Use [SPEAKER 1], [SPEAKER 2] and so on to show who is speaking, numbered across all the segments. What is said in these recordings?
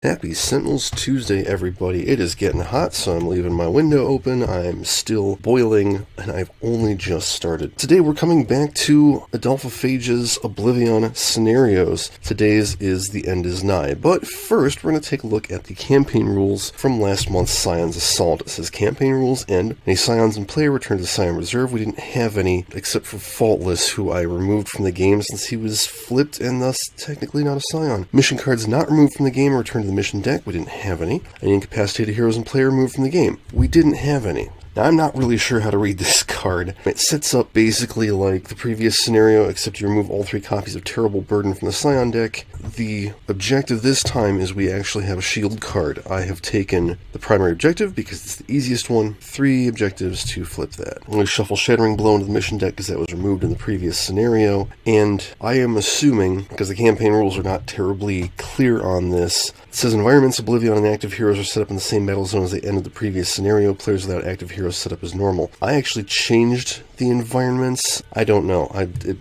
[SPEAKER 1] Happy Sentinels Tuesday, everybody. It is getting hot, so I'm leaving my window open. I'm still boiling, and I've only just started. Today we're coming back to Adolphophage's Oblivaeon scenarios. Today's is The End is Nigh. But first, we're going to take a look at the campaign rules from last month's Scion's Assault. It says campaign rules end. Any Scions in play return to Scion Reserve. We didn't have any, except for Faultless, who I removed from the game since he was flipped and thus technically not a Scion. Mission cards not removed from the game return to the mission deck. We didn't have any. Any incapacitated heroes in play removed from the game. We didn't have any. Now, I'm not really sure how to read this card. It sets up basically like the previous scenario, except you remove all 3 copies of Terrible Burden from the Scion deck. The objective this time is we actually have a shield card. I have taken the primary objective because it's the easiest one. 3 objectives to flip that. I'm going to shuffle Shattering Blow into the mission deck because that was removed in the previous scenario. And I am assuming, because the campaign rules are not terribly clear on this, it says environments, Oblivion, and active heroes are set up in the same battle zone as they ended the previous scenario. Players without active heroes set up as normal. I actually changed the environments. I don't know.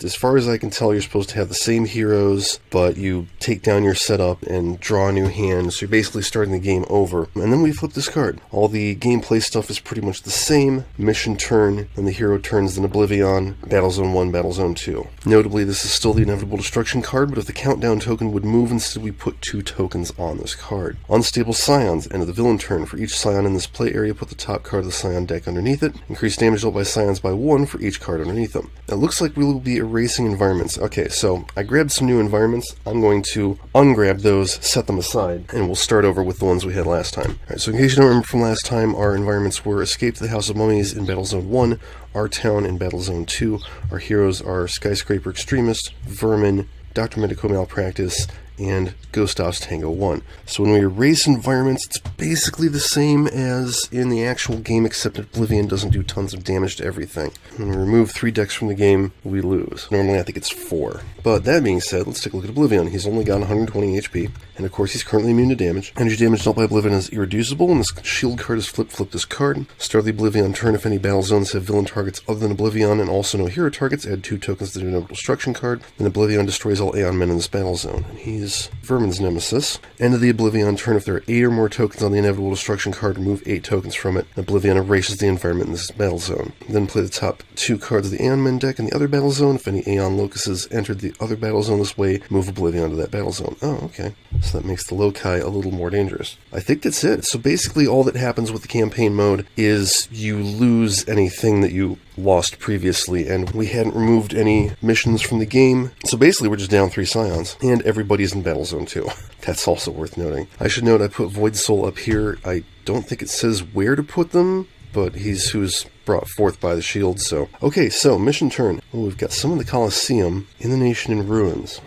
[SPEAKER 1] As far as I can tell, you're supposed to have the same heroes, but you take down your setup and draw a new hand, so you're basically starting the game over. And then we flip this card. All the gameplay stuff is pretty much the same. Mission turn, then the hero turns, then Oblivion, Battle Zone 1, Battle Zone 2. Notably, this is still the Inevitable Destruction card, but if the countdown token would move, instead we put 2 tokens on this card. Unstable Scions, end of the villain turn. For each Scion in this play area, put the top card of the Scion deck underneath it. Increase damage dealt by Scions by 1 for each card underneath them. Now, it looks like we will be erasing environments. Okay, so I grabbed some new environments. I'm going to ungrab those, set them aside, and we'll start over with the ones we had last time. Alright, so in case you don't remember from last time, our environments were Escape to the House of Mummies in Battle Zone 1, Our Town in Battle Zone 2. Our heroes are Skyscraper Extremist, Vermin, Dr. Medico Malpractice, and Ghost Ops Tango One. So when we erase environments, it's basically the same as in the actual game, except Oblivion doesn't do tons of damage to everything. When we remove 3 decks from the game, we lose. Normally I think it's 4. But that being said, let's take a look at Oblivion. He's only got 120 HP, and of course he's currently immune to damage. Energy damage dealt by Oblivion is irreducible, and this shield card is flip this card. Start the Oblivion turn. If any battle zones have villain targets other than Oblivion and also no hero targets, add 2 tokens to the Inevitable Destruction card. Then Oblivion destroys all Aeon men in this battle zone. And he's Vermin's nemesis. End of the Oblivion turn. If there are 8 or more tokens on the Inevitable Destruction card, remove 8 tokens from it. Oblivion erases the environment in this battle zone. Then play the top 2 cards of the Aeon men deck in the other battle zone. If any Aeon locuses entered the other battle zone this way, move Oblivion to that battle zone. Oh, okay. So that makes the loci a little more dangerous. I think that's it. So basically all that happens with the campaign mode is you lose anything that you lost previously, and we hadn't removed any missions from the game, so basically we're just down 3 Scions, and everybody's in Battle Zone 2. That's also worth noting. I should note I put Void Soul up here. I don't think it says where to put them, but he's who's brought forth by the shield, so... Okay, so, mission turn. Oh, we've got some of the Colosseum in the Nation in Ruins.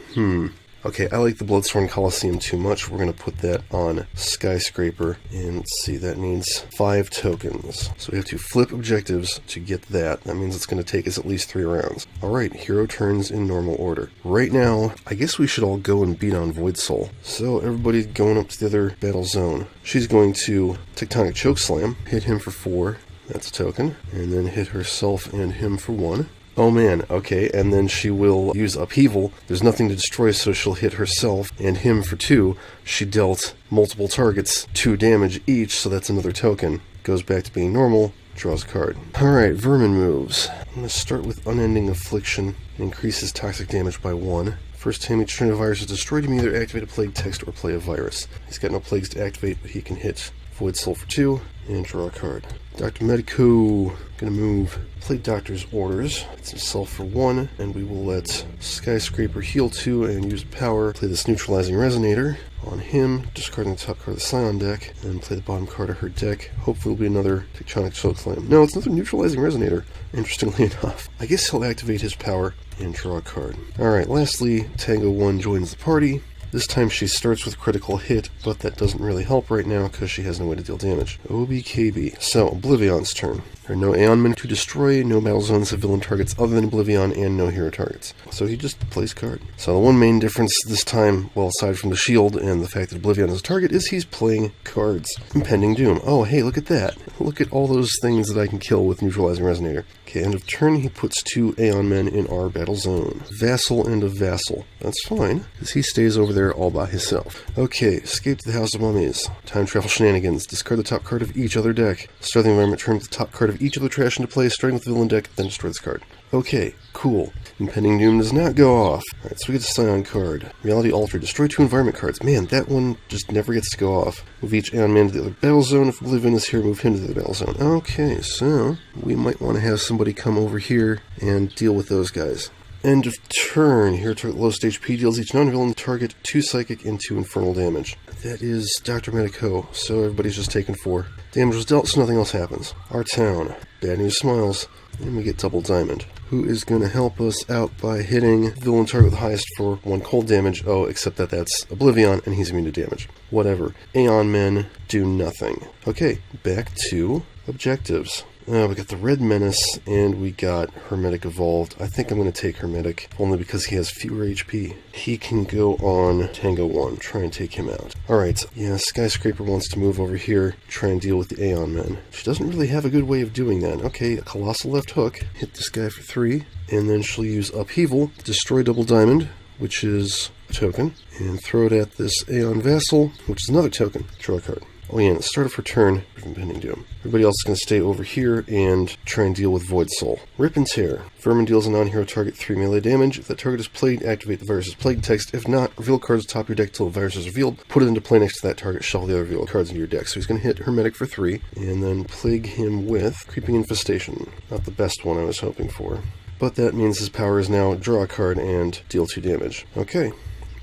[SPEAKER 1] Okay, I like the Bloodsworn Colosseum too much. We're going to put that on Skyscraper. And let's see, that needs 5 tokens. So we have to flip objectives to get that. That means it's going to take us at least 3 rounds. Alright, hero turns in normal order. Right now, I guess we should all go and beat on Void Soul. So everybody's going up to the other battle zone. She's going to Tectonic Chokeslam, hit him for 4. That's a token. And then hit herself and him for 1. Oh man, okay, and then she will use Upheaval. There's nothing to destroy, so she'll hit herself and him for 2. She dealt multiple targets 2 damage each, so that's another token. Goes back to being normal, draws a card. Alright, Vermin moves. I'm going to start with Unending Affliction. It increases toxic damage by 1. First time each turn a virus is destroyed, you may either activate a plague text or play a virus. He's got no plagues to activate, but he can hit Void Soul for 2 and draw a card. Dr. Medico, gonna move. Play Doctor's Orders. It's himself for 1, and we will let Skyscraper heal 2 and use power. Play this Neutralizing Resonator on him, discarding the top card of the Scion deck, and play the bottom card of her deck. Hopefully it'll be another Tectonic Chokeslam. No, it's another Neutralizing Resonator, interestingly enough. I guess he'll activate his power and draw a card. Alright, lastly, Tango One joins the party. This time she starts with critical hit, but that doesn't really help right now because she has no way to deal damage. OBKB. So, Oblivion's turn. There are no Aeon men to destroy, no battle zones have villain targets other than Oblivion, and no hero targets. So he just plays card. So the one main difference this time, well, aside from the shield and the fact that Oblivion is a target, is he's playing cards. Impending Doom. Oh, hey, look at that. Look at all those things that I can kill with Neutralizing Resonator. Okay, end of turn, he puts 2 Aeon men in our battle zone. Vassal and a Vassal. That's fine, because he stays over there there all by himself. Okay, escape to the House of Mummies. Time travel shenanigans. Discard the top card of each other deck. Start the environment turn with the top card of each other trash into play, starting with the villain deck, then destroy this card. Okay, cool. Impending Doom does not go off. Alright, so we get the Scion card. Reality Alter. Destroy 2 environment cards. Man, that one just never gets to go off. Move each Aeon Man to the other battle zone. If Oblivion is here, move him to the other battle zone. Okay, so we might want to have somebody come over here and deal with those guys. End of turn. Here, target lowest HP deals each non-villain target 2 psychic and 2 infernal damage. That is Dr. Medico, so everybody's just taking 4. Damage was dealt, so nothing else happens. Our town. Bad news smiles. And we get double diamond. Who is going to help us out by hitting villain target with the highest for 1 cold damage? Oh, except that that's Oblivion, and he's immune to damage. Whatever. Aeon Men do nothing. Okay, back to objectives. We got the Red Menace, and we got Hermetic Evolved. I think I'm going to take Hermetic, only because he has fewer HP. He can go on Tango One, try and take him out. Alright, yeah, Skyscraper wants to move over here, try and deal with the Aeon Men. She doesn't really have a good way of doing that. Okay, a Colossal Left Hook, hit this guy for 3, and then she'll use Upheaval, destroy Double Diamond, which is a token, and throw it at this Aeon Vassal, which is another token. Draw a card. Oh yeah, and at the start of her turn, Impending Doom. Everybody else is going to stay over here and try and deal with Void Soul. Rip and Tear. Vermin deals a non-hero target 3 melee damage. If that target is played, activate the virus's plague text. If not, reveal cards at the top of your deck until the virus is revealed. Put it into play next to that target, shuffle the other revealed cards into your deck. So he's going to hit Hermetic for 3, and then plague him with Creeping Infestation. Not the best one I was hoping for. But that means his power is now draw a card and deal 2 damage. Okay.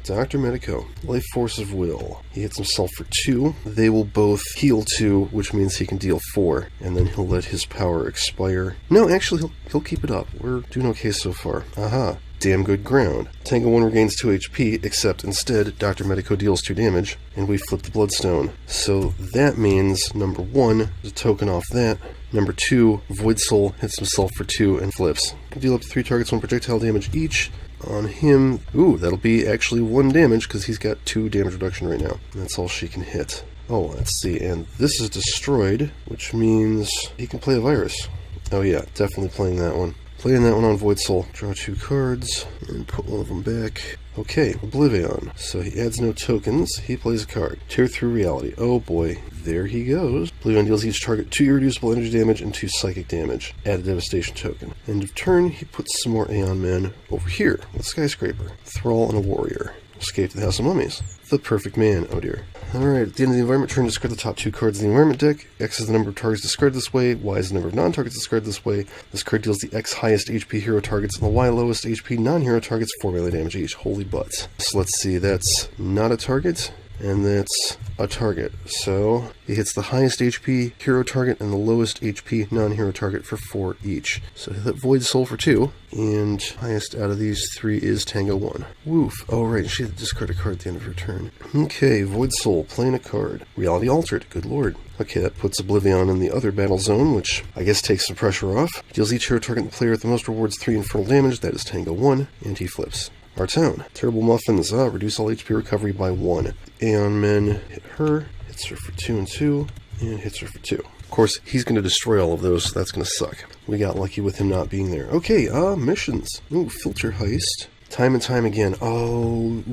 [SPEAKER 1] Dr. Medico, Life Force of Will. He hits himself for 2. They will both heal 2, which means he can deal 4, and then he'll let his power expire. No, actually, he'll keep it up. We're doing okay so far. Aha. Damn good ground. Tango One regains 2 HP, except instead, Dr. Medico deals 2 damage, and we flip the Bloodstone. So that means, number 1, is a token off that. Number 2, Void Soul hits himself for 2 and flips. Can deal up to 3 targets 1 projectile damage each. On him, ooh, that'll be actually 1 damage because he's got 2 damage reduction right now. And that's all she can hit. Oh, let's see, and this is destroyed, which means he can play a virus. Oh yeah, definitely playing that one. Playing that one on Void Soul. Draw 2 cards, and put one of them back. Okay, Oblivaeon. So he adds no tokens, he plays a card. Tear through reality. Oh boy, there he goes. Oblivion deals each target 2 irreducible energy damage and 2 psychic damage. Add a devastation token. End of turn, he puts some more Aeon Men over here with Skyscraper, Thrall, and a Warrior. Escape to the House of Mummies. The perfect man, oh dear. Alright, at the end of the environment turn, discard the top 2 cards in the environment deck. X is the number of targets discarded this way, Y is the number of non-targets discarded this way. This card deals the X highest HP hero targets and the Y lowest HP non-hero targets 4 melee damage each. Holy butts. So let's see, that's not a target, and that's a target. So he hits the highest HP hero target and the lowest HP non-hero target for 4 each. So he'll hit Void Soul for 2, and highest out of these 3 is Tango One. Woof. Oh right, she had to discard a card at the end of her turn. Okay, Void Soul, playing a card. Reality Altered, good lord. Okay, that puts Oblivion in the other battle zone, which I guess takes the pressure off. Deals each hero target and the player with the most rewards 3 infernal damage, that is Tango One, and he flips. Our town. Terrible Muffins. Reduce all HP recovery by 1. Aeon Men hit her. Hits her for 2 and 2. And hits her for 2. Of course, he's going to destroy all of those, so that's going to suck. We got lucky with him not being there. Okay, missions. Ooh, Filter Heist. Time and time again. Oh,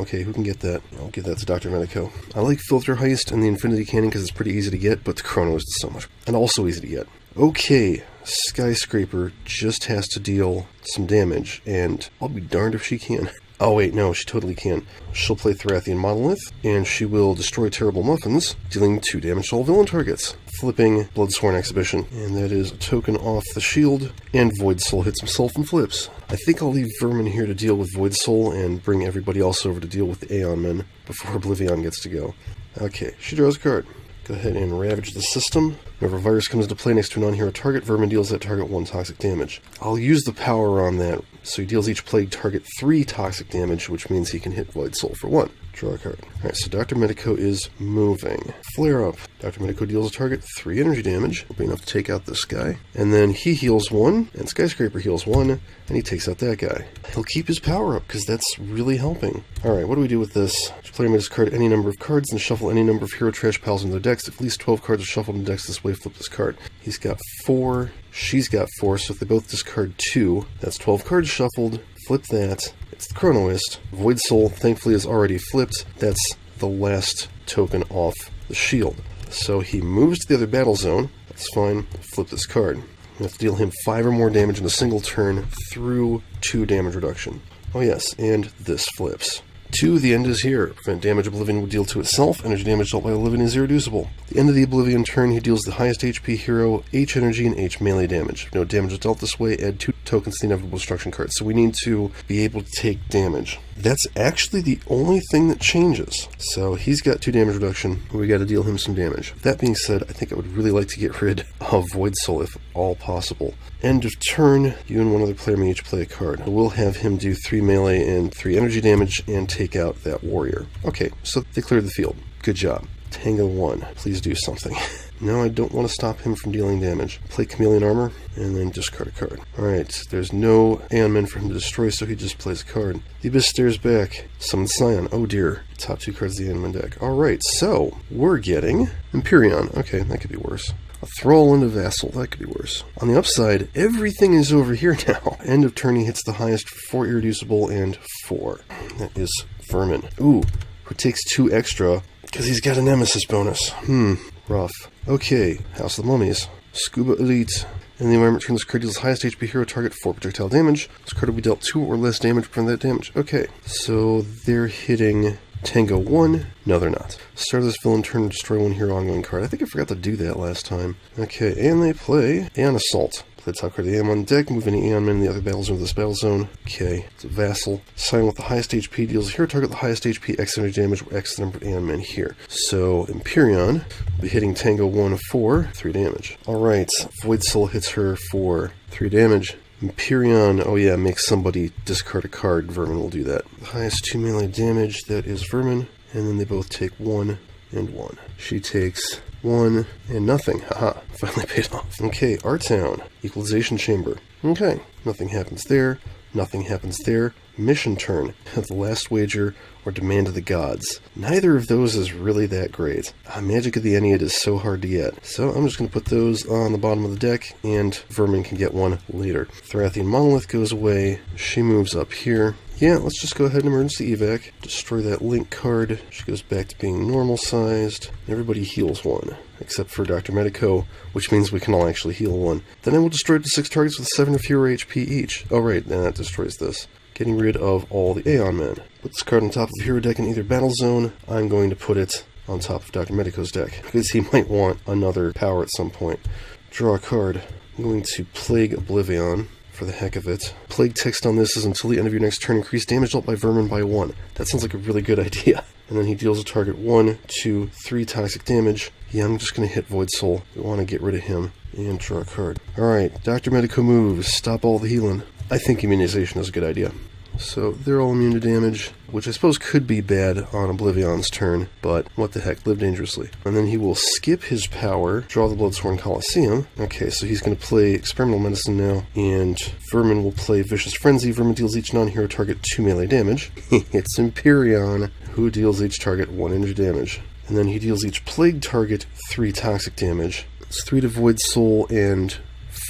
[SPEAKER 1] okay, who can get that? I'll give that to Dr. Medico. I like Filter Heist and the Infinity Cannon because it's pretty easy to get, but the Chrono is so much. And also easy to get. Okay, Skyscraper just has to deal some damage, and I'll be darned if she can. Oh wait, no, she totally can. She'll play Therathian Monolith, and she will destroy Terrible Muffins, dealing 2 damage to all villain targets. Flipping Bloodsworn Exhibition, and that is a token off the shield, and Void Soul hits himself and flips. I think I'll leave Vermin here to deal with Void Soul, and bring everybody else over to deal with the Aeon Men before Oblivion gets to go. Okay, she draws a card. Go ahead and ravage the system. Whenever a virus comes into play next to a non-hero target, Vermin deals that target 1 toxic damage. I'll use the power on that, so he deals each plague target 3 toxic damage, which means he can hit Void Soul for 1. Draw a card. Alright, so Dr. Medico is moving. Flare up. Dr. Medico deals a target 3 energy damage. Will be enough to take out this guy. And then he heals 1, and Skyscraper heals 1, and he takes out that guy. He'll keep his power up, because that's really helping. Alright, what do we do with this? Each player may discard any number of cards and shuffle any number of hero trash piles into their decks. If at least 12 cards are shuffled in decks this way, flip this card. He's got 4. She's got 4, so if they both discard 2, that's 12 cards shuffled, Flip that. It's the Chronoist. Void Soul, thankfully, is already flipped. That's the last token off the shield. So he moves to the other battle zone. That's fine. Flip this card. We have to deal him 5 or more damage in a single turn through 2 damage reduction. Oh yes, and this flips. 2, the end is here. Prevent damage Oblivion would deal to itself. Energy damage dealt by Oblivion is irreducible. The end of the Oblivion turn, he deals the highest HP hero, H energy, and H melee damage. If no damage is dealt this way, add 2 tokens to the inevitable destruction card. So we need to be able to take damage. That's actually the only thing that changes. So he's got 2 damage reduction. We got to deal him some damage. That being said, I think I would really like to get rid of Void Soul if all possible. End of turn, you and one other player may each play a card. We'll have him do 3 melee and 3 energy damage and take out that warrior. Okay, so they cleared the field. Good job. Tango One, please do something. No, I don't want to stop him from dealing damage. Play Chameleon Armor, and then discard a card. Alright, there's no Aeon Men for him to destroy, so he just plays a card. The Abyss stares back. Summon Scion. Oh dear. Top 2 cards of the Aeon Men deck. Alright, so we're getting Empyreon. Okay, that could be worse. A Thrall and a Vassal. That could be worse. On the upside, everything is over here now. End of turn, he hits the highest 4 irreducible and 4. That is Vermin. Ooh, who takes 2 extra because he's got a Nemesis bonus. Rough. Okay, House of the Mummies. Scuba Elite. In the environment turn, this card deals highest HP hero target 4 projectile damage. This card will be dealt 2 or less damage from that damage. Okay, so they're hitting Tango One. No, they're not. Start of this villain turn, destroy 1 hero ongoing card. I think I forgot to do that last time. Okay, and they play Aeon Assault. Play the top card of the Aeon on deck, move any Aeon Men in the other battle zone with this battle zone. Okay, it's a Vassal. Sign with the highest HP deals hero target the highest HP, X energy damage, where X the number of Aeon Men here. So, Empyreon will be hitting Tango One for 3 damage. Alright, Void Soul hits her for 3 damage. Empyreon, oh yeah, makes somebody discard a card. Vermin will do that. The highest 2 melee damage, that is Vermin. And then they both take 1 and 1. She takes 1 and nothing. Haha, finally paid off. Okay, our town. Equalization Chamber. Okay, nothing happens there. Nothing happens there. Mission turn. The last wager or demand of the gods. Neither of those is really that great. Magic of the Ennead is so hard to get. So I'm just going to put those on the bottom of the deck, and Vermin can get one later. Thorathian Monolith goes away. She moves up here. Yeah, let's just go ahead and emergency evac. Destroy that Link card. She goes back to being normal sized. Everybody heals 1, except for Dr. Medico, which means we can all actually heal 1. Then I will destroy it to 6 targets with 7 or fewer HP each. Oh right, and that destroys this. Getting rid of all the Aeon Men. Put this card on top of the hero deck in either battle zone. I'm going to put it on top of Dr. Medico's deck, because he might want another power at some point. Draw a card. I'm going to Plague Oblivaeon. For the heck of it. Plague text on this is until the end of your next turn, increase damage dealt by Vermin by 1. That sounds like a really good idea. And then he deals a target 1, 2, 3 toxic damage. Yeah, I'm just going to hit Void Soul. We want to get rid of him. And draw a card. Alright, Dr. Medico moves. Stop all the healing. I think immunization is a good idea. So they're all immune to damage, which I suppose could be bad on Oblivion's turn, but what the heck, live dangerously. And then he will skip his power, draw the Bloodsworn Colosseum. Okay, so he's going to play Experimental Medicine now, and Vermin will play Vicious Frenzy. Vermin deals each non-hero target 2 melee damage. It's Empyreon, who deals each target 1 energy damage. And then he deals each plague target 3 toxic damage. It's 3 to Void Soul and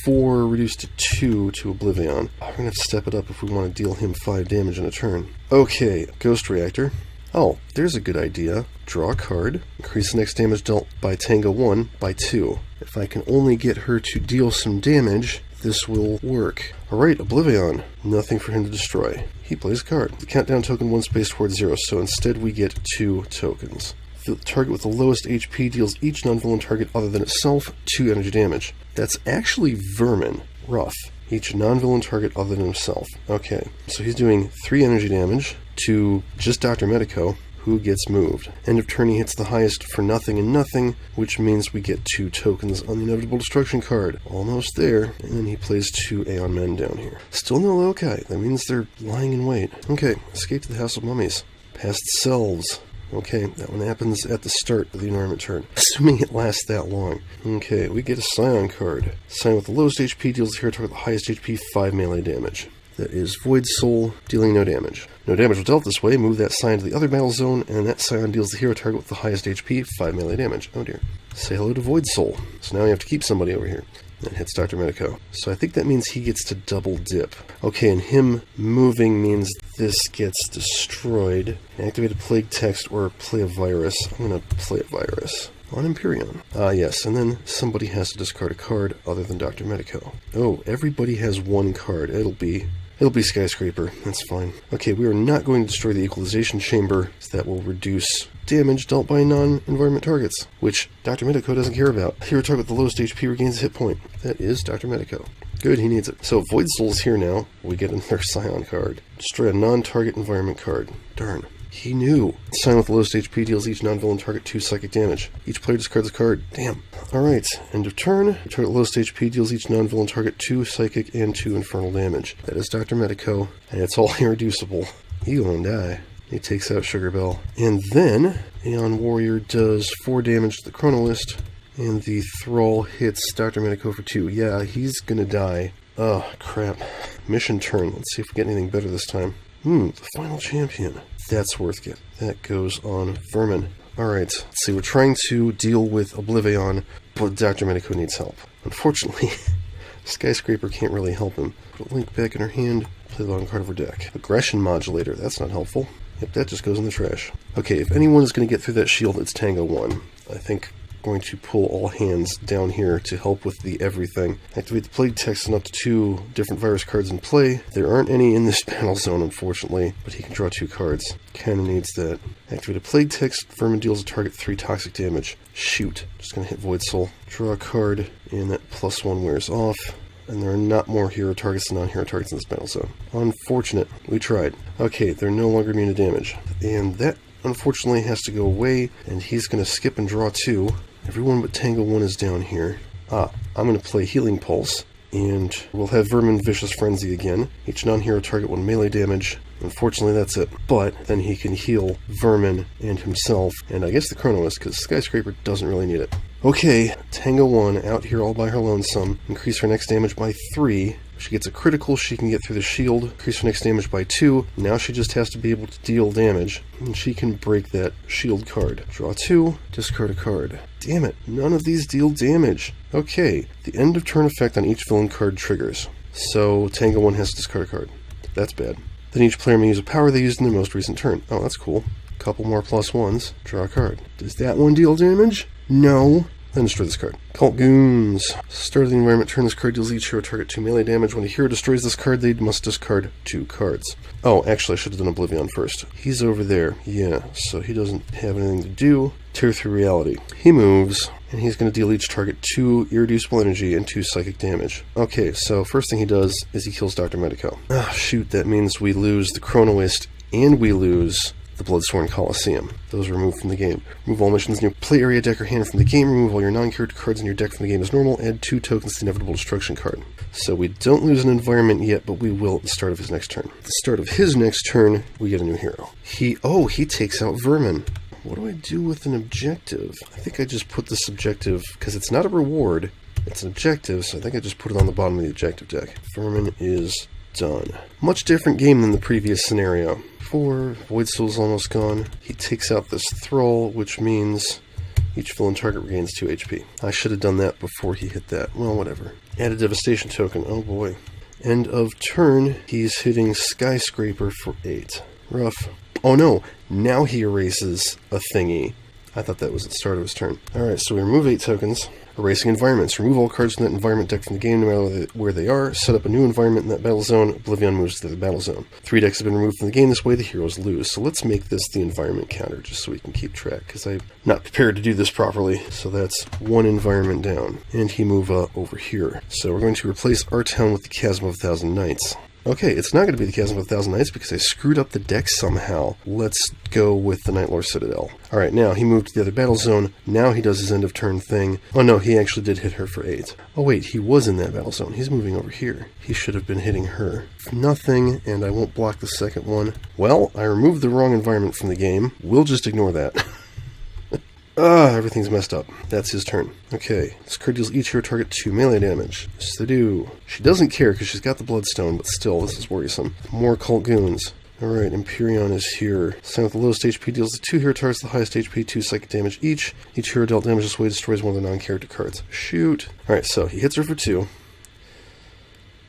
[SPEAKER 1] 4 reduced to 2 to Oblivion. We're going to have to step it up if we want to deal him 5 damage in a turn. Okay, Ghost Reactor. Oh, there's a good idea. Draw a card. Increase the next damage dealt by Tango One by 2. If I can only get her to deal some damage, this will work. Alright, Oblivion. Nothing for him to destroy. He plays a card. The countdown token 1 space towards 0, so instead we get 2 tokens. The target with the lowest HP deals each non-villain target other than itself 2 energy damage. That's actually Vermin. Rough. Each non-villain target other than himself. Okay, so he's doing 3 energy damage to just Dr. Medico, who gets moved. End of turn, he hits the highest for nothing and nothing, which means we get 2 tokens on the Inevitable Destruction card. Almost there, and then he plays 2 Aeon Men down here. Still no Loci. That means they're lying in wait. Okay, escape to the House of Mummies. Past selves. Okay, that one happens at the start of the environment turn, assuming it lasts that long. Okay, we get a Scion card. Scion with the lowest HP deals the hero target the highest HP 5 melee damage. That is Void Soul, dealing no damage. No damage was dealt this way. Move that Scion to the other battle zone, and that Scion deals the hero target with the highest HP 5 melee damage. Oh dear. Say hello to Void Soul. So now you have to keep somebody over here. And hits Dr. Medico. So I think that means he gets to double dip. Okay, and him moving means this gets destroyed. Activate a Plague Text or play a Virus. I'm going to play a Virus. On Empyreon. Yes, and then somebody has to discard a card other than Dr. Medico. Oh, everybody has one card. It'll be Skyscraper. That's fine. Okay, we are not going to destroy the Equalization Chamber. So that will reduce damage dealt by non-environment targets, which Dr. Medico doesn't care about. Hero target with the lowest HP regains a hit point. That is Dr. Medico. Good, he needs it. So Void Soul's here now. We get another Scion card. Destroy a non-target environment card. Darn. He knew. Scion with the lowest HP deals each non-villain target 2 psychic damage. Each player discards a card. Damn. Alright, end of turn. Target lowest HP deals each non-villain target 2 psychic and 2 infernal damage. That is Dr. Medico, and it's all irreducible. He gonna die. He takes out Sugar Bell. And then, Aeon Warrior does 4 damage to the Chronolist, and the Thrall hits Dr. Medico for 2. Yeah, he's gonna die. Oh, crap. Mission turn. Let's see if we get anything better this time. The final champion. That's worth it. That goes on Vermin. Alright, let's see, we're trying to deal with Oblivaeon, but Dr. Medico needs help. Unfortunately, Skyscraper can't really help him. Put a Link back in her hand, play the bottom card of her deck. Aggression Modulator, that's not helpful. Yep, that just goes in the trash. Okay, if anyone is going to get through that shield, it's Tango One. I think going to pull all hands down here to help with the everything. Activate the Plague Text and up to 2 different virus cards in play. There aren't any in this battle zone, unfortunately, but he can draw 2 cards. Kinda needs that. Activate a Plague Text. Vermin deals a target 3 toxic damage. Shoot. Just gonna hit Void Soul. Draw a card, and that +1 wears off. And there are not more hero targets than non-hero targets in this battle zone. Unfortunate. We tried. Okay, they're no longer immune to damage. And that, unfortunately, has to go away, and he's gonna skip and draw 2. Everyone but Tango One is down here. I'm going to play Healing Pulse, and we'll have Vermin Vicious Frenzy again. Each non-hero target 1 melee damage. Unfortunately, that's it. But then he can heal Vermin and himself, and I guess the Chronolist, because Skyscraper doesn't really need it. Okay, Tango One out here all by her lonesome. Increase her next damage by 3. If she gets a critical, she can get through the shield. Increase her next damage by 2. Now she just has to be able to deal damage, and she can break that shield card. Draw 2, discard a card. Damn it, none of these deal damage. Okay, the end of turn effect on each villain card triggers. So Tango One has to discard a card. That's bad. Then each player may use a power they used in their most recent turn. Oh, that's cool. Couple more +1s. Draw a card. Does that one deal damage? No. Then destroy this card. Cult Goons. Start of the environment turn. This card deals each hero target 2 melee damage. When a hero destroys this card, they must discard 2 cards. Oh, actually, I should have done Oblivion first. He's over there. Yeah, so he doesn't have anything to do. Tear through reality. He moves, and he's going to deal each target 2 irreducible energy and 2 psychic damage. Okay, so first thing he does is he kills Dr. Medico. Ah, shoot, that means we lose the Chronoist, and we lose the Bloodsworn Coliseum. Those are removed from the game. Remove all missions in your play area, deck, or hand from the game. Remove all your non-character cards in your deck from the game as normal. Add 2 tokens to the Inevitable Destruction card. So we don't lose an environment yet, but we will at the start of his next turn. At the start of his next turn, we get a new hero. He takes out Vermin. What do I do with an objective? I think I just put this objective, because it's not a reward, it's an objective, so I think I just put it on the bottom of the objective deck. Vermin is done. Much different game than the previous scenario. 4, Void Soul's almost gone. He takes out this Thrall, which means each villain target regains 2 HP. I should have done that before he hit that. Well, whatever. Add a Devastation token. Oh boy. End of turn, he's hitting Skyscraper for 8. Rough. Oh no, now he erases a thingy. I thought that was at the start of his turn. Alright, so we remove 8 tokens. Erasing environments. Remove all cards from that environment deck from the game, no matter where they are. Set up a new environment in that battle zone. Oblivion moves to the battle zone. 3 decks have been removed from the game. This way the heroes lose. So let's make this the environment counter, just so we can keep track, because I'm not prepared to do this properly. So that's 1 environment down. And he move over here. So we're going to replace our town with the Chasm of 1,000 Knights. Okay, it's not going to be the Chasm of 1,000 Knights because I screwed up the deck somehow. Let's go with the Nightlore Citadel. Alright, now he moved to the other battle zone. Now he does his end of turn thing. Oh no, he actually did hit her for 8. Oh wait, he was in that battle zone. He's moving over here. He should have been hitting her. Nothing, and I won't block the second one. Well, I removed the wrong environment from the game. We'll just ignore that. Everything's messed up. That's his turn. Okay, this card deals each hero target 2 melee damage. Yes, they do. She doesn't care because she's got the Bloodstone, but still, this is worrisome. More Cult Goons. Alright, Empyreon is here. Sign with the lowest HP deals the 2 hero targets the highest HP 2 psychic damage each. Each hero dealt damage this way destroys one of the non-character cards. Shoot. Alright, so he hits her for 2.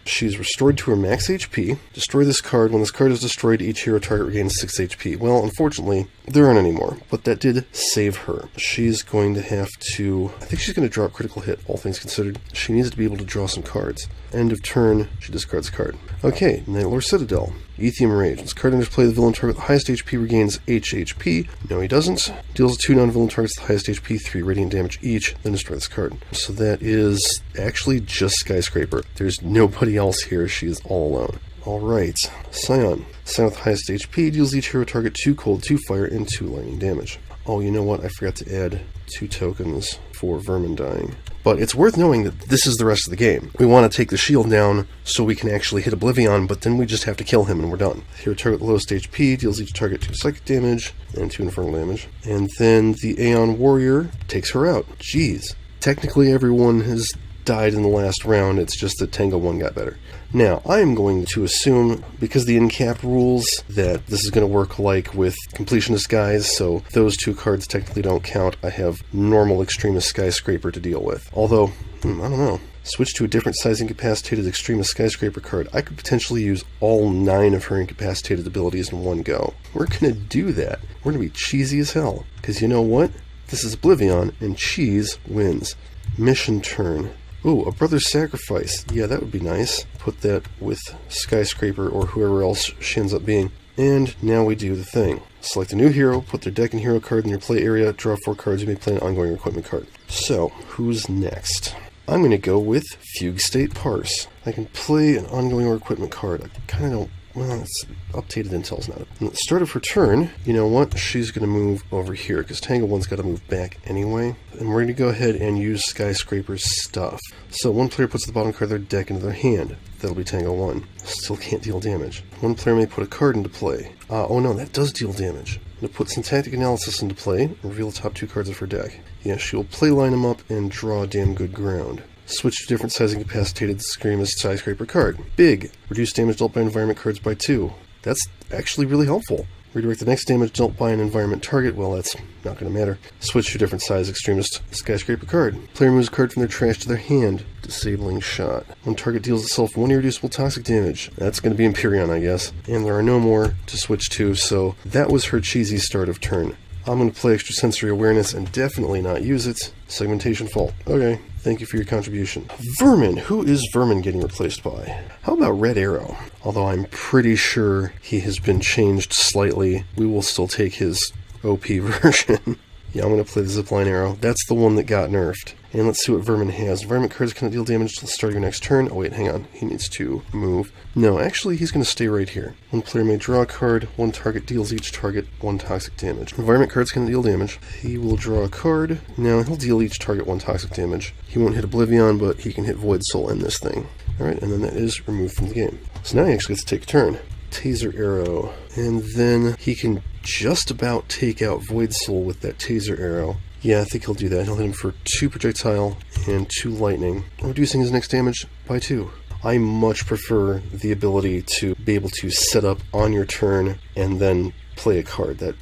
[SPEAKER 1] She's restored to her max HP. Destroy this card. When this card is destroyed, each hero target regains 6 HP. Well, unfortunately, there aren't any more, but that did save her. She's going to have to... I think she's going to draw a critical hit, all things considered. She needs to be able to draw some cards. End of turn, she discards a card. Okay, Nightlore Citadel. Ethium Rage. This card enters play, the villain target with the highest HP regains H HP. No, he doesn't. Deals 2 non-villain targets the highest HP, 3 radiant damage each, then destroy this card. So that is actually just Skyscraper. There's nobody else here, she is all alone. Alright, Scion. Scion with the highest HP deals each hero target 2 cold, 2 fire, and 2 lightning damage. Oh, you know what? I forgot to add 2 tokens for Vermin dying. But it's worth knowing that this is the rest of the game. We want to take the shield down so we can actually hit Oblivaeon, but then we just have to kill him and we're done. Hero target with the lowest HP deals each target 2 psychic damage and 2 infernal damage. And then the Aeon Warrior takes her out. Jeez. Technically everyone has died in the last round, it's just that Tango One got better. Now, I am going to assume, because the in-cap rules, that this is going to work like with Completionist guys, so those 2 cards technically don't count. I have normal Extremist Skyscraper to deal with. Although, I don't know. Switch to a different size incapacitated Extremist Skyscraper card. I could potentially use all 9 of her incapacitated abilities in one go. We're going to do that. We're going to be cheesy as hell. Because you know what? This is Oblivion, and cheese wins. Mission turn. Ooh, a Brother's Sacrifice. Yeah, that would be nice. Put that with Skyscraper or whoever else she ends up being. And now we do the thing. Select a new hero, put their deck and hero card in your play area, draw 4 cards, you may play an ongoing equipment card. So, who's next? I'm going to go with Fugue State Parse. I can play an ongoing or equipment card. I kind of don't... Well, it's updated intel's not. At the start of her turn, you know what? She's going to move over here, because Tango One's got to move back anyway. And we're going to go ahead and use Skyscraper's stuff. So one player puts the bottom card of their deck into their hand. That'll be Tango One. Still can't deal damage. One player may put a card into play. Oh no, that does deal damage. I'm going to put Syntactic Analysis into play, and reveal the top 2 cards of her deck. Yeah, she will play line them up and draw damn good ground. Switch to different size incapacitated Screamist Skyscraper card. Big. Reduce damage dealt by environment cards by 2. That's actually really helpful. Redirect the next damage dealt by an environment target. Well, that's not going to matter. Switch to different size Extremist Skyscraper card. Player moves a card from their trash to their hand. Disabling Shot. One target deals itself 1 irreducible toxic damage. That's going to be Empyreon, I guess. And there are no more to switch to, so that was her cheesy start of turn. I'm going to play Extrasensory Awareness and definitely not use it. Segmentation Fault. Okay. Thank you for your contribution. Vermin. Who is Vermin getting replaced by? How about Red Arrow? Although I'm pretty sure he has been changed slightly. We will still take his OP version. Yeah, I'm going to play the Zipline Arrow. That's the one that got nerfed. And let's see what Vermin has. Environment cards cannot deal damage till the start of your next turn. Oh wait, hang on. He needs to move. No, actually he's going to stay right here. One player may draw a card. One target deals each target 1 toxic damage. Environment cards cannot deal damage. He will draw a card. Now he'll deal each target 1 toxic damage. He won't hit Oblivion, but he can hit Void Soul in this thing. Alright, and then that is removed from the game. So now he actually gets to take a turn. Taser Arrow. And then he can just about take out Void Soul with that Taser Arrow. Yeah, I think he'll do that. He'll hit him for 2 projectile and 2 lightning, reducing his next damage by 2. I much prefer the ability to be able to set up on your turn and then play a card. That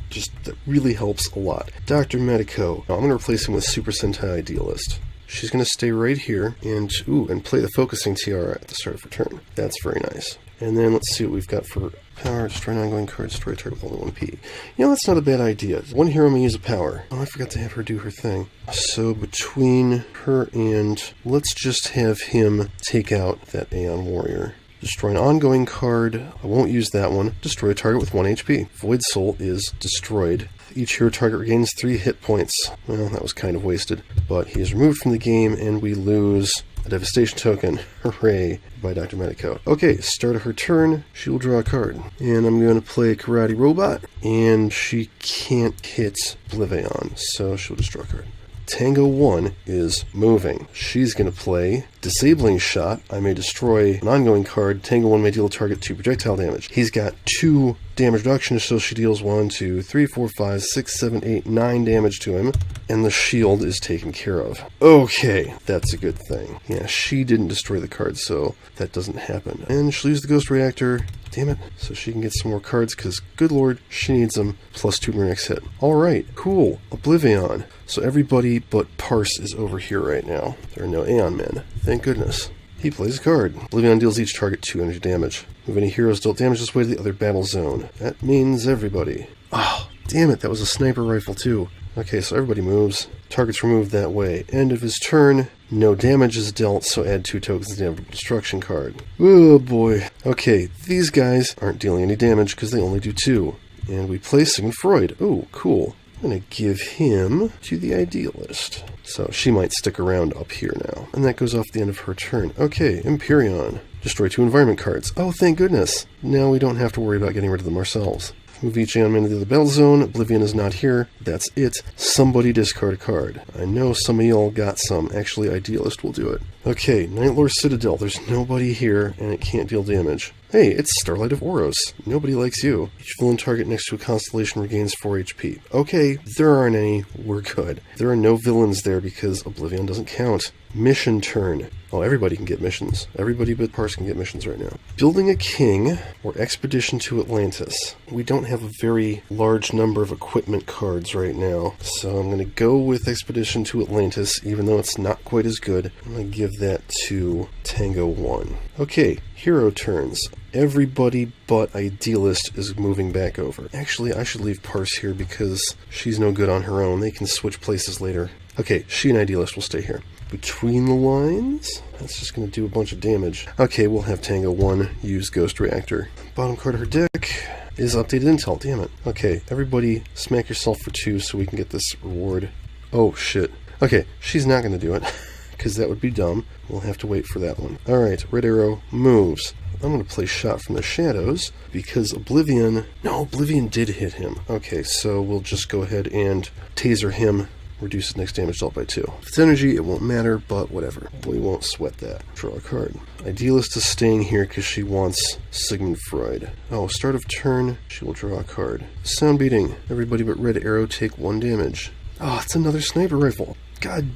[SPEAKER 1] really helps a lot. Dr. Medico. Now, I'm going to replace him with Super Sentai Idealist. She's going to stay right here and play the Focusing Tiara at the start of her turn. That's very nice. And then let's see what we've got for power. Destroy an ongoing card, destroy a target with only 1P. You know, that's not a bad idea. One hero may use a power. Oh, I forgot to have her do her thing. So between her and... let's just have him take out that Aeon Warrior. Destroy an ongoing card. I won't use that one. Destroy a target with 1 HP. Void Soul is destroyed. Each hero target regains 3 hit points. Well, that was kind of wasted. But he is removed from the game and we lose a Devastation token. Hooray. By Dr. Medico. Okay, start of her turn, she will draw a card. And I'm going to play Karate Robot, and she can't hit Oblivaeon, so she'll just draw a card. Tango One is moving. She's going to play Disabling Shot. I may destroy an ongoing card. Tango One may deal a target 2 projectile damage. He's got 2 damage reduction, so she deals 1, 2, 3, 4, 5, 6, 7, 8, 9 damage to him. And the shield is taken care of. Okay, that's a good thing. Yeah, she didn't destroy the card, so that doesn't happen. And she'll use the Ghost Reactor. Damn it. So she can get some more cards, because, good lord, she needs them. +2 to her next hit. Alright, cool. Oblivaeon. So everybody but Parse is over here right now. There are no Aeon Men. Thank goodness. He plays a card. Oblivaeon deals each target 2 energy damage. Move any heroes dealt damage this way to the other battle zone. That means everybody. Oh, damn it, that was a sniper rifle too. Okay, so everybody moves. Target's removed that way. End of his turn. No damage is dealt, so add 2 tokens to the inevitable destruction card. Oh boy. Okay, these guys aren't dealing any damage because they only do 2. And we play Sigmund Freud. Oh, cool. I'm going to give him to the Idealist. So she might stick around up here now. And that goes off the end of her turn. Okay, Empyreon. Destroy 2 environment cards. Oh, thank goodness. Now we don't have to worry about getting rid of them ourselves. Move each Aeon Man to the other battle zone. Oblivion is not here. That's it. Somebody discard a card. I know some of y'all got some. Actually, Idealist will do it. Okay, Nightlore Citadel. There's nobody here, and it can't deal damage. Hey, it's Starlight of Oros. Nobody likes you. Each villain target next to a constellation regains 4 HP. Okay, there aren't any. We're good. There are no villains there because Oblivion doesn't count. Mission turn. Oh, everybody can get missions. Everybody but Parse can get missions right now. Building a King or Expedition to Atlantis. We don't have a very large number of equipment cards right now, so I'm going to go with Expedition to Atlantis, even though it's not quite as good. I'm going to give that to Tango One. Okay, hero turns. Everybody but Idealist is moving back over. Actually, I should leave Parse here because she's no good on her own. They can switch places later. Okay, she and Idealist will stay here. Between the lines? That's just going to do a bunch of damage. Okay, we'll have Tango One use Ghost Reactor. Bottom card of her deck is updated intel. Damn it. Okay, everybody smack yourself for 2 so we can get this reward. Oh, shit. Okay, she's not going to do it because that would be dumb. We'll have to wait for that one. Alright, Red Arrow moves. I'm going to play Shot from the Shadows because Oblivion... No, Oblivion did hit him. Okay, so we'll just go ahead and taser him. Reduce his next damage dealt by 2. If it's energy, it won't matter, but whatever. We won't sweat that. Draw a card. Idealist is staying here because she wants Sigmund Freud. Oh, start of turn, she will draw a card. Sound beating. Everybody but Red Arrow take 1 damage. Oh, it's another sniper rifle. God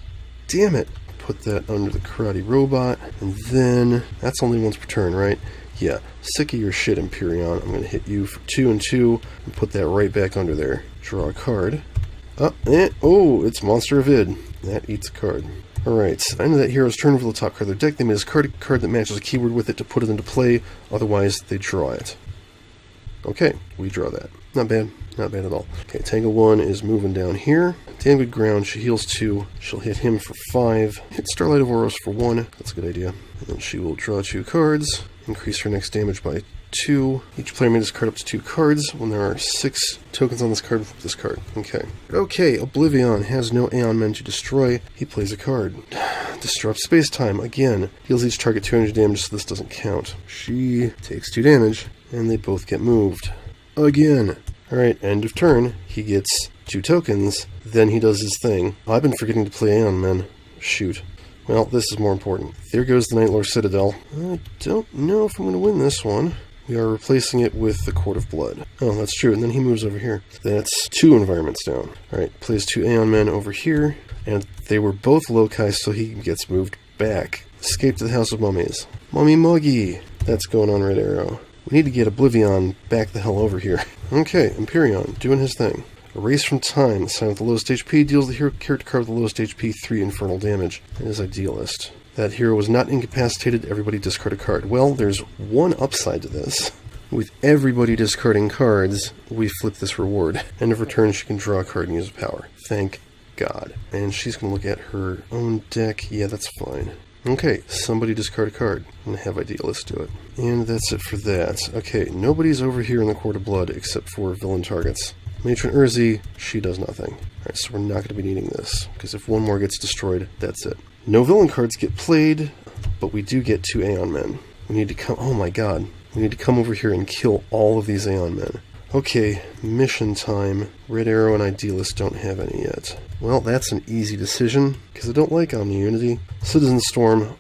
[SPEAKER 1] damn it. Put that under the Karate Robot, and then... That's only once per turn, right? Yeah. Sick of your shit, Empyreon. I'm going to hit you for 2 and 2, and put that right back under there. Draw a card. Oh, it's Monster of Id. That eats a card. Alright, end of that hero's turn over the top card of their deck. They may discard a card that matches a keyword with it to put it into play, otherwise they draw it. Okay, we draw that. Not bad. Not bad at all. Okay, Tango One is moving down here. Damn good ground. She heals 2. She'll hit him for 5. Hit Starlight of Oros for 1. That's a good idea. And then she will draw 2 cards. Increase her next damage by 2. Each player may discard up to 2 cards. When there are 6 tokens on this card, we'll flip this card. Okay. Okay, Oblivion has no Aeon Men to destroy. He plays a card. Disrupt space-time. Again, heals each target 200 damage, so this doesn't count. She takes 2 damage, and they both get moved. Again. Alright, end of turn. He gets 2 tokens. Then he does his thing. I've been forgetting to play Aeon Men. Shoot. Well, this is more important. There goes the Nightlore Citadel. I don't know if I'm going to win this one. We are replacing it with the Court of Blood. Oh, that's true. And then he moves over here. That's 2 environments down. Alright, plays 2 Aeon Men over here. And they were both loci, so he gets moved back. Escape to the House of Mummies. Mummy Muggy! That's going on Red Arrow. We need to get Oblivion back the hell over here. Okay, Empyreon, doing his thing. Erase from time. The sign with the lowest HP deals the hero character card with the lowest HP 3 infernal damage. It is Idealist. That hero was not incapacitated. Everybody discard a card. Well, there's one upside to this. With everybody discarding cards, we flip this reward. End of her turn, she can draw a card and use a power. Thank God. And she's going to look at her own deck. Yeah, that's fine. Okay, somebody discard a card. I'm going to have Idealist do it. And that's it for that. Okay, nobody's over here in the Court of Blood except for villain targets. Matron Urzi, she does nothing. Alright, so we're not going to be needing this, because if one more gets destroyed, that's it. No villain cards get played, but we do get 2 Aeon Men. We need to come... Oh my god. We need to come over here and kill all of these Aeon Men. Okay, mission time. Red Arrow and Idealist don't have any yet. Well, that's an easy decision, because I don't like Omni-Unity. Citizen Storm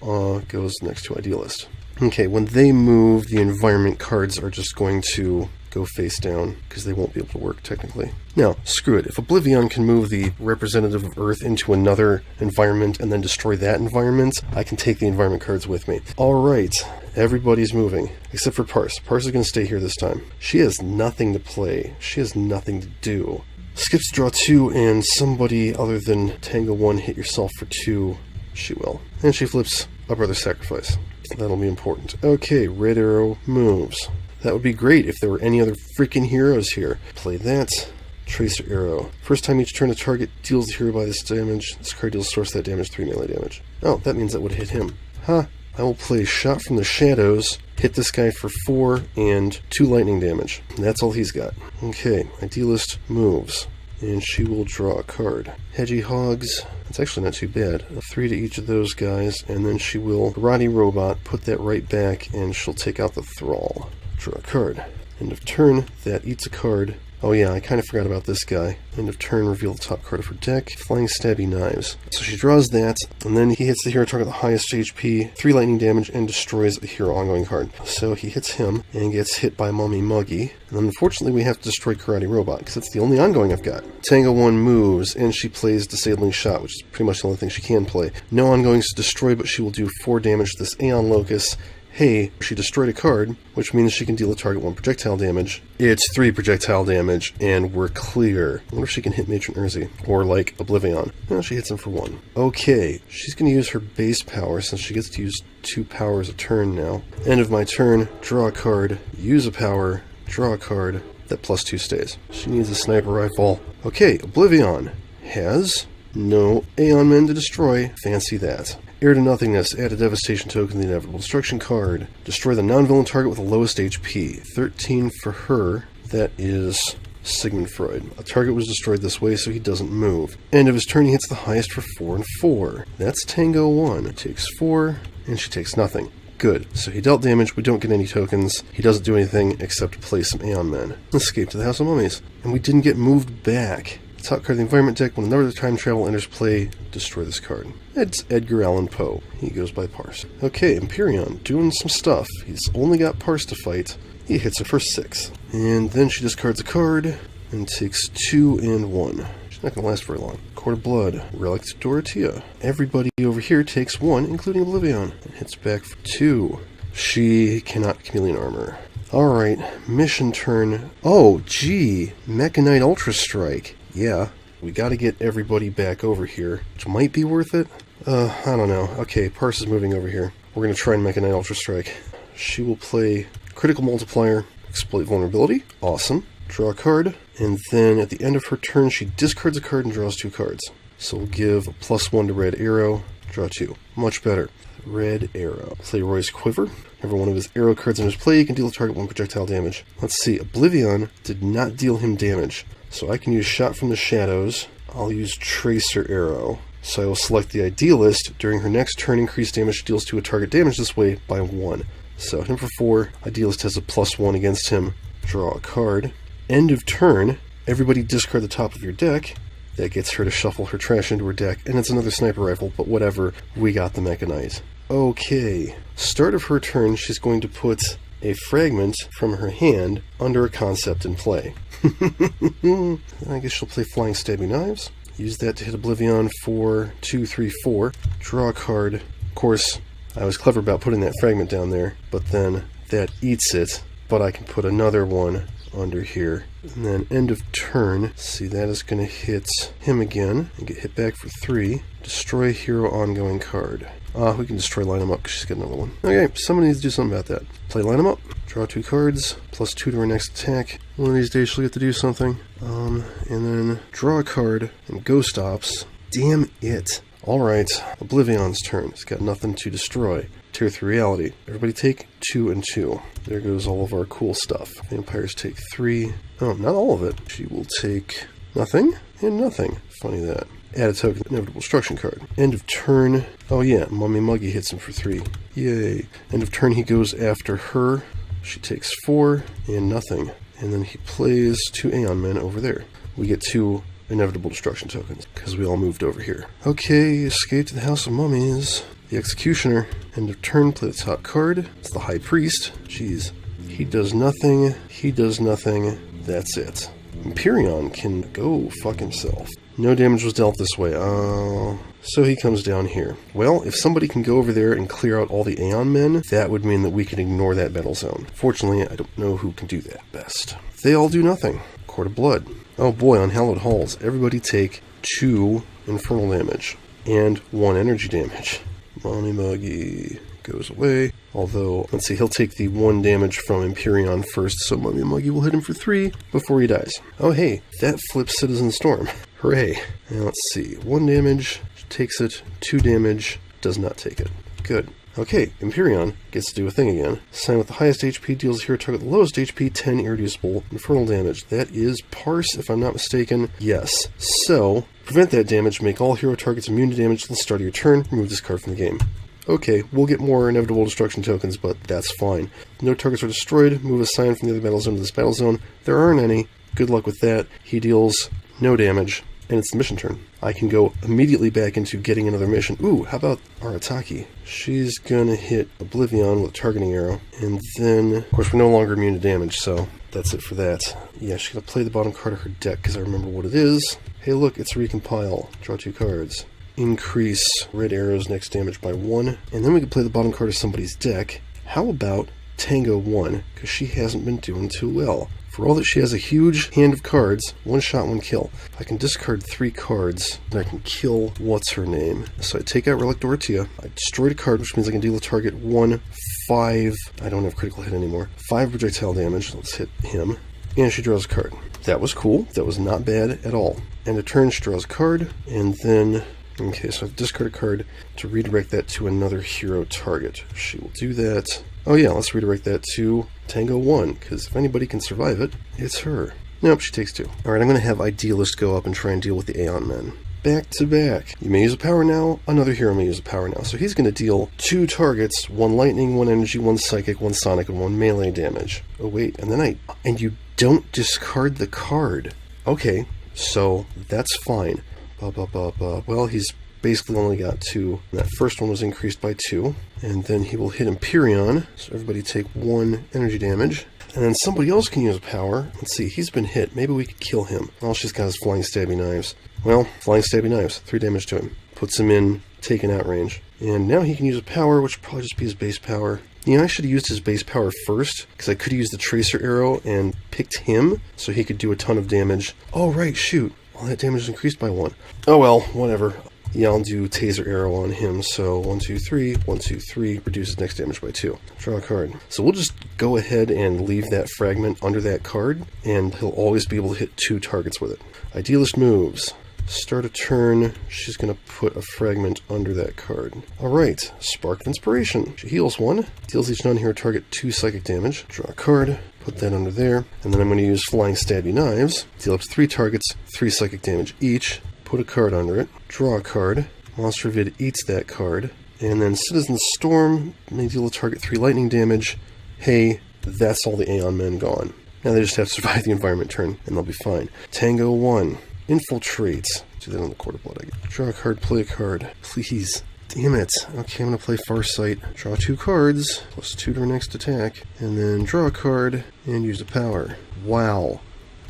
[SPEAKER 1] goes next to Idealist. Okay, when they move, the environment cards are just going to go face down, because they won't be able to work, technically. Now, screw it. If Oblivaeon can move the representative of Earth into another environment and then destroy that environment, I can take the environment cards with me. Alright, everybody's moving, except for Parse. Parse is going to stay here this time. She has nothing to play. She has nothing to do. Skips draw 2, and somebody other than Tango One hit yourself for 2. She will. And she flips a Brother Sacrifice. That'll be important. Okay, Red Arrow moves. That would be great if there were any other freaking heroes here. Play that. Tracer Arrow. First time each turn a target deals the hero by this damage. This card deals source that damage, 3 melee damage. Oh, that means that would hit him. Huh. I will play Shot from the Shadows, hit this guy for 4 and 2 lightning damage. That's all he's got. Okay, Idealist moves. And she will draw a card. Hedgehogs. It's actually not too bad. A 3 to each of those guys, and then she will Karate Robot, put that right back, and she'll take out the Thrall. Draw a card. End of turn, that eats a card. Oh yeah, I kind of forgot about this guy. End of turn, reveal the top card of her deck. Flying Stabby Knives. So she draws that, and then he hits the hero target with the highest HP, 3 lightning damage, and destroys the hero ongoing card. So he hits him, and gets hit by Mummy Muggy. And then unfortunately we have to destroy Karate Robot, because that's the only ongoing I've got. Tango One moves, and she plays Disabling Shot, which is pretty much the only thing she can play. No ongoings to destroy, but she will do 4 damage to this Aeon Locus. Hey, she destroyed a card, which means she can deal a target 1 projectile damage. It's 3 projectile damage, and we're clear. I wonder if she can hit Matron Urzi, or like Oblivaeon. No, she hits him for 1. Okay, she's going to use her base power, since she gets to use 2 powers a turn now. End of my turn, draw a card, use a power, draw a card. That +2 stays. She needs a sniper rifle. Okay, Oblivaeon has no Aeon Men to destroy. Fancy that. Heir to Nothingness, add a Devastation token to the Inevitable Destruction card. Destroy the non-villain target with the lowest HP. 13 for her. That is Sigmund Freud. A target was destroyed this way, so he doesn't move. End of his turn, he hits the highest for 4 and 4. That's Tango One. It takes 4, and she takes nothing. Good. So he dealt damage, we don't get any tokens. He doesn't do anything except play some Aeon Men. Escape to the House of Mummies. And we didn't get moved back. Top card of the environment deck, when another time travel enters play, destroy this card. It's Edgar Allan Poe. He goes by Parse. Okay, Empyreon, doing some stuff. He's only got Parse to fight. He hits her for 6. And then she discards a card, and takes 2 and 1. She's not going to last very long. Court of Blood, Relic to Dorothea. Everybody over here takes 1, including Oblivaeon, and hits back for 2. She cannot Chameleon Armor. Alright, mission turn. Oh, gee, Mechanite Ultra Strike. Yeah, we gotta get everybody back over here, which might be worth it. I don't know. Okay, Parse is moving over here. We're gonna try and make a Mechanite Ultra Strike. She will play Critical Multiplier, Exploit Vulnerability. Awesome. Draw a card, and then at the end of her turn, she discards a card and draws 2 cards. So we'll give a +1 to Red Arrow, draw 2. Much better. Red Arrow. Play Roy's Quiver. Every one of his arrow cards in his play can deal a target 1 projectile damage. Let's see, Oblivaeon did not deal him damage. So I can use Shot from the Shadows. I'll use Tracer Arrow. So I will select the Idealist. During her next turn, increased damage deals to a target damage this way by 1. So hit him for 4. Idealist has a +1 against him. Draw a card. End of turn, everybody discard the top of your deck. That gets her to shuffle her trash into her deck, and it's another sniper rifle, but whatever, we got the Mechanite. Okay, start of her turn, she's going to put a fragment from her hand under a concept in play. I guess she'll play Flying Stabby Knives. Use that to hit Oblivaeon for 2, 3, 4. Draw a card. Of course, I was clever about putting that fragment down there, but then that eats it, but I can put another one under here. And then end of turn, see, that is going to hit him again and get hit back for 3. Destroy hero ongoing card. We can destroy Line 'em Up because she's got another one. Okay, somebody needs to do something about that. Play Line 'em Up, draw 2 cards, +2 to her next attack. One of these days she'll get to do something. And then draw a card and Ghost Ops. Damn it. Alright, Obliviaon's turn. It's got nothing to destroy. Tear through reality. Everybody take 2 and 2. There goes all of our cool stuff. Vampires take 3. Oh, not all of it. She will take nothing and nothing. Funny that. Add a token, Inevitable Destruction card. End of turn. Oh yeah, Mummy Muggy hits him for 3. Yay. End of turn, he goes after her. She takes 4 and nothing. and then he plays 2 Aeon Men over there. We get 2 inevitable destruction tokens, because we all moved over here. Okay, escape to the House of Mummies. The Executioner. End of turn, play the top card. It's the High Priest. Jeez. He does nothing. He does nothing. That's it. Empyreon can go fuck himself. No damage was dealt this way. Oh. So he comes down here. Well, if somebody can go over there and clear out all the Aeon Men, that would mean that we can ignore that battle zone. Fortunately, I don't know who can do that best. They all do nothing. Court of Blood. Oh boy, on Hallowed Halls, everybody take 2 infernal damage and 1 energy damage. Mommy Muggy goes away. Although, let's see, he'll take the 1 damage from Empyreon first, so Mommy Muggy will hit him for 3 before he dies. Oh hey, that flips Citizen Storm. Hooray. Now let's see, 1 damage, takes it, 2 damage, does not take it. Good. Okay, Empyreon gets to do a thing again. Sign with the highest HP deals hero target the lowest HP 10 irreducible infernal damage. That is Parse, if I'm not mistaken. Yes. So, prevent that damage, make all hero targets immune to damage till the start of your turn, remove this card from the game. Okay, we'll get more inevitable destruction tokens, but that's fine. No targets are destroyed, move a sign from the other battle zone to this battle zone. There aren't any. Good luck with that. He deals no damage, and it's the mission turn. I can go immediately back into getting another mission. Ooh, how about Arataki? She's gonna hit Oblivaeon with a targeting arrow, and then, of course, we're no longer immune to damage, so that's it for that. Yeah, she's gonna play the bottom card of her deck, because I remember what it is. Hey look, it's Recompile. Draw 2 cards. Increase red arrow's next damage by 1, and then we can play the bottom card of somebody's deck. How about Tango One? Because she hasn't been doing too well. For all that she has a huge hand of cards, 1 shot, 1 kill. I can discard 3 cards, and I can kill what's-her-name. So I take out Relic Dorothea, I destroyed a card, which means I can deal a target 1, 5, I don't have critical hit anymore, 5 projectile damage, let's hit him, and she draws a card. That was cool, that was not bad at all. And a turn, she draws a card, and then... Okay, so I've discarded a card to redirect that to another hero target. She will do that. Oh yeah, let's redirect that to Tango One, because if anybody can survive it, it's her. Nope, she takes 2. Alright, I'm going to have Idealist go up and try and deal with the Aeon Men. Back to back. You may use a power now, another hero may use a power now. So he's going to deal 2 targets, 1 lightning, 1 energy, 1 psychic, 1 sonic, and 1 melee damage. Oh wait, and you don't discard the card. Okay, so that's fine. Well, he's basically only got 2. That first one was increased by 2. And then he will hit Empyreon. So everybody take 1 energy damage. And then somebody else can use a power. Let's see, he's been hit. Maybe we could kill him. All she's got is Flying Stabby Knives. Well, Flying Stabby Knives. 3 damage to him. Puts him in taken out range. And now he can use a power, which would probably just be his base power. You know, I should have used his base power first, because I could have used the Tracer Arrow and picked him, so he could do a ton of damage. Oh, right, shoot. Well, that damage is increased by 1. Oh well, whatever. Yeah, I'll do Taser Arrow on him, so 1, 2, 3, 1, 2, 3, reduces next damage by 2. Draw a card. So we'll just go ahead and leave that fragment under that card, and he'll always be able to hit 2 targets with it. Idealist moves. Start a turn, she's going to put a fragment under that card. Alright, Spark of Inspiration. She heals 1, deals each non-hero target 2 psychic damage. Draw a card, put that under there, and then I'm going to use Flying Stabby Knives. Deal up to 3 targets, 3 psychic damage each. Put a card under it, draw a card. Monster Vid eats that card. And then Citizen Storm may deal a target 3 lightning damage. Hey, that's all the Aeon Men gone. Now they just have to survive the environment turn, and they'll be fine. Tango One. Infiltrate. Do that on the Court of Blood, I guess. Draw a card, play a card. Please. Damn it. Okay, I'm going to play Farsight. Draw 2 cards, plus 2 to our next attack. And then draw a card, and use a power. Wow.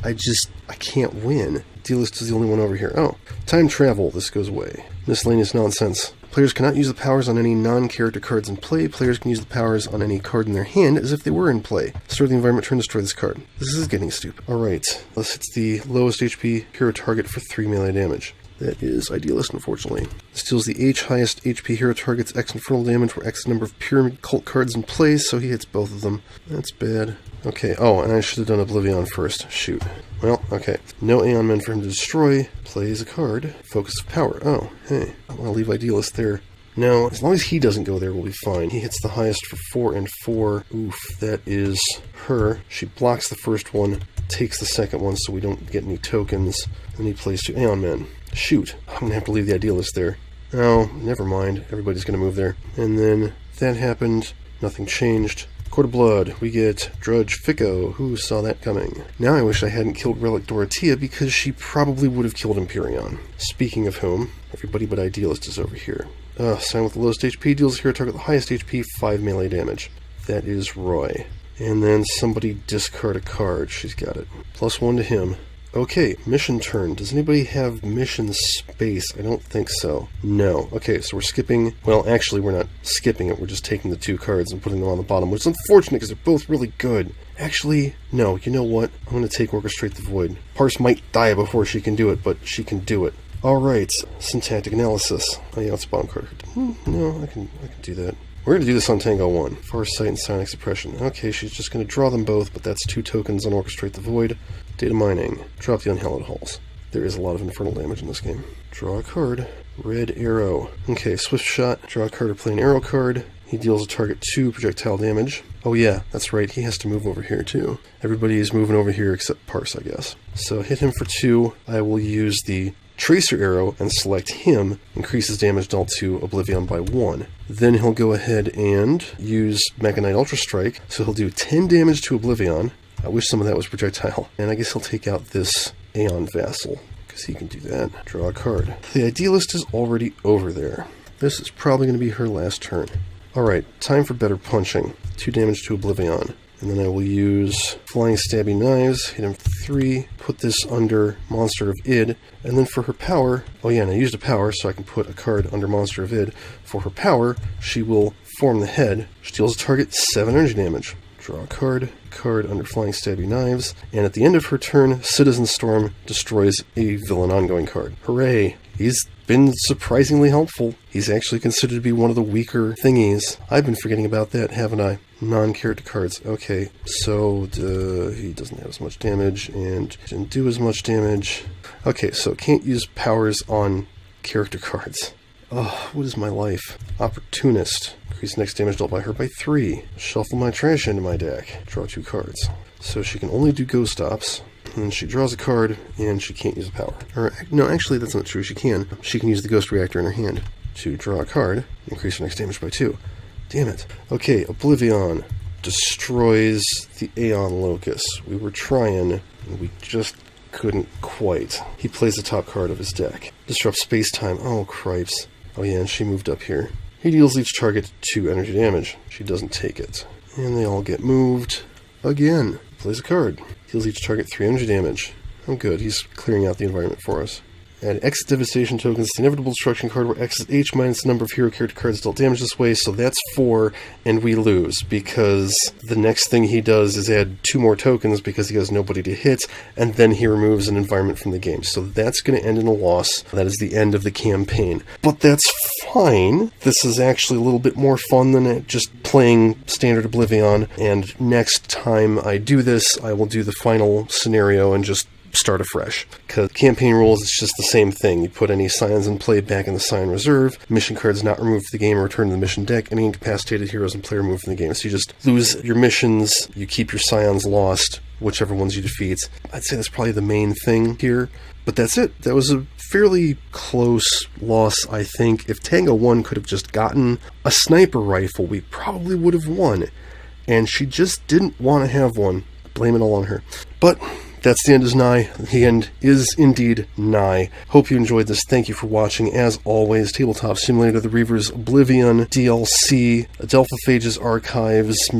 [SPEAKER 1] I can't win. Dealist is the only one over here. Oh, time travel. This goes away. Miscellaneous nonsense. Players cannot use the powers on any non-character cards in play. Players can use the powers on any card in their hand as if they were in play. Start the environment turn, destroy this card. This is getting stupid. Alright, this hits the lowest HP hero target for 3 melee damage. That is Idealist, unfortunately. This deals the H highest HP hero targets X infernal damage, where X is the number of Pyramid Cult cards in play, so he hits both of them. That's bad. Okay, oh, and I should have done Oblivion first. Shoot. Well, okay. No Aeon Men for him to destroy. Plays a card. Focus of Power. Oh, hey. I want to leave Idealist there. Now, as long as he doesn't go there, we'll be fine. He hits the highest for 4 and 4. Oof, that is her. She blocks the first one, takes the second one so we don't get any tokens, and he plays 2 Aeon Men. Shoot, I'm going to have to leave the Idealist there. Oh, never mind. Everybody's going to move there. And then that happened. Nothing changed. Court of Blood, we get Drudge Fico. Who saw that coming? Now I wish I hadn't killed Relic Dorothea because she probably would have killed Empyreon. Speaking of whom, everybody but Idealist is over here. Sign with the lowest HP, deals here target the highest HP, 5 melee damage. That is Roy. And then somebody discard a card. She's got it. +1 to him. Okay, mission turn. Does anybody have mission space? I don't think so. No. Okay, so we're skipping... Well, actually, we're not skipping it. We're just taking the 2 cards and putting them on the bottom, which is unfortunate because they're both really good. Actually, no. You know what? I'm going to take Orchestrate the Void. Parse might die before she can do it, but she can do it. Alright, Syntactic Analysis. Oh yeah, it's a bottom card. No, I can do that. We're going to do this on Tango One. Farsight and Psionic Suppression. Okay, she's just going to draw them both, but that's 2 tokens on Orchestrate the Void. Data Mining. Drop the Unhallowed Halls. There is a lot of infernal damage in this game. Draw a card. Red Arrow. Okay, Swift Shot. Draw a card or play an arrow card. He deals a target 2 projectile damage. Oh yeah, that's right, he has to move over here too. Everybody is moving over here except Parse, I guess. So hit him for 2. I will use the Tracer Arrow and select him, increases damage dealt to Oblivaeon by 1. Then he'll go ahead and use Mega Knight Ultra Strike, so he'll do 10 damage to Oblivaeon. I wish some of that was projectile. And I guess he'll take out this Aeon Vassal, because he can do that. Draw a card. The Idealist is already over there. This is probably going to be her last turn. Alright, time for better punching. 2 damage to Oblivaeon. And then I will use Flying Stabby Knives, hit him for 3, put this under Monster of Id, and then for her power, oh yeah, and I used a power, so I can put a card under Monster of Id. For her power, she will form the head. She deals a target 7 energy damage. Draw a card under Flying Stabby Knives, and at the end of her turn, Citizen Storm destroys a villain ongoing card. Hooray! He's been surprisingly helpful. He's actually considered to be one of the weaker thingies. I've been forgetting about that, haven't I? Non-character cards. Okay, so he doesn't have as much damage and didn't do as much damage. Okay, so can't use powers on character cards. Oh, what is my life? Opportunist. Increase next damage dealt by her by 3. Shuffle my trash into my deck. Draw 2 cards. So she can only do Ghost Stops. And she draws a card, and she can't use a power. Or, no, actually, that's not true. She can. She can use the Ghost Reactor in her hand to draw a card, increase her next damage by 2. Damn it. Okay, Oblivion destroys the Aeon Locus. We were trying, and we just couldn't quite. He plays the top card of his deck. Disrupt space-time. Oh, cripes. Oh yeah, and she moved up here. He deals each target 2 energy damage. She doesn't take it. And they all get moved. Again. Plays a card. Deals each target 3 energy damage. Oh good, he's clearing out the environment for us. Add X Devastation tokens to the Inevitable Destruction card, where X is H minus the number of hero character cards dealt damage this way, so that's 4, and we lose, because the next thing he does is add 2 more tokens because he has nobody to hit, and then he removes an environment from the game. So that's going to end in a loss. That is the end of the campaign. But that's fine. This is actually a little bit more fun than just playing standard Oblivion, and next time I do this, I will do the final scenario and just start afresh. Because campaign rules, it's just the same thing. You put any scions in play back in the scion reserve, mission cards not removed from the game or returned to the mission deck, any incapacitated heroes in play removed from the game. So you just lose your missions, you keep your scions lost, whichever ones you defeat. I'd say that's probably the main thing here. But that's it. That was a fairly close loss, I think. If Tango One could have just gotten a sniper rifle, we probably would have won. And she just didn't want to have one. Blame it all on her. But that's the end is nigh. The end is indeed nigh. Hope you enjoyed this. Thank you for watching. As always, Tabletop Simulator, The Reavers, Oblivion, DLC, Adelphophage's Archives,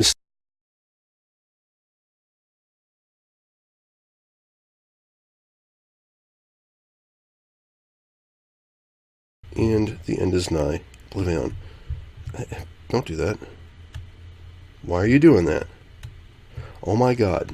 [SPEAKER 1] and the end is nigh. Oblivion. Don't do that. Why are you doing that? Oh my god.